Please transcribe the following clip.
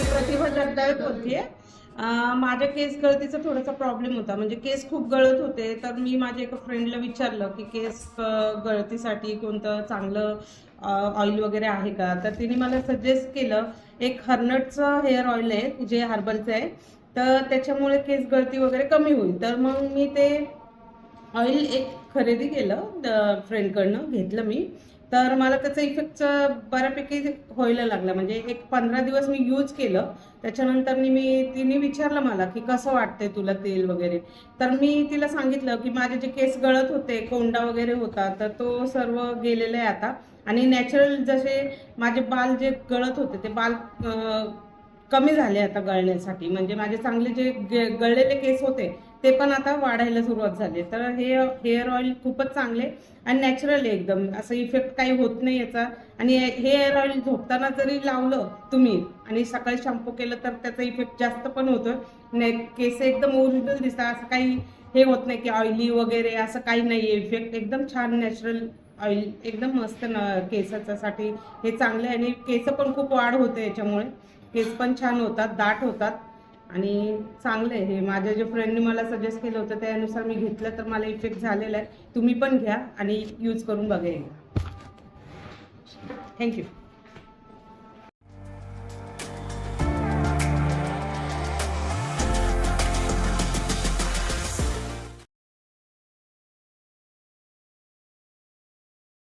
प्रतिभा जगदाळे बोलतेय. माझ्या केस गळतीचा थोडासा प्रॉब्लेम होता, म्हणजे केस खूप गळत होते. तर मी माझ्या एका फ्रेंडला विचारलं की केस गळतीसाठी कोणतं चांगलं ऑइल वगैरे आहे का. तर तिने मला सजेस्ट केलं एक हर्नटचं हेअर ऑइल आहे जे हर्बलचं आहे. तर त्याच्यामुळे केस गळती वगैरे कमी होईल. तर मग मी ते ऑइल एक खरेदी केलं, फ्रेंडकडनं घेतलं मी. तर मला त्याचा इफेक्ट बऱ्यापैकी व्हायला लागला, म्हणजे एक 15 दिवस मी यूज केलं. त्याच्यानंतर तिने विचारलं मला की कसं वाटतंय तुला तेल वगैरे. तर मी तिला सांगितलं की माझे जे केस गळत होते, कोंडा वगैरे होता, तर तो सर्व गेलेला आहे आता. आणि नॅचरल जसे माझे बाल जे गळत होते ते बाल कमी झाले आता गळण्यासाठी. म्हणजे माझे चांगले जे गळलेले केस होते ते पण आता वाढायला सुरुवात झाली. तर हे हेअर ऑइल खूपच चांगले आणि नॅचरल आहे एकदम, असं इफेक्ट काही होत नाही याचा. आणि हे हेअर ऑइल झोपताना जरी लावलं तुम्ही आणि सकाळी शॅम्पू केलं तर त्याचा इफेक्ट जास्त पण होतोय. केस एकदम ओरिजिनल दिसतात, असं काही हे होत नाही की ऑइली वगैरे असं काही नाही आहे. इफेक्ट एकदम छान नॅचरल ऑइल, एकदम मस्त केसासाठी हे चांगलं आहे. आणि केस पण खूप वाढ होते याच्यामुळे, केस पण छान होतात, दाट होतात आणि चांगलं आहे हे. माझ्या जे फ्रेंडने मला सजेस्ट केलं होतं त्यानुसार मी घेतलं, तर मला इफेक्ट झालेला आहे. तुम्ही पण घ्या आणि यूज करून बघा एकदा. थँक्यू.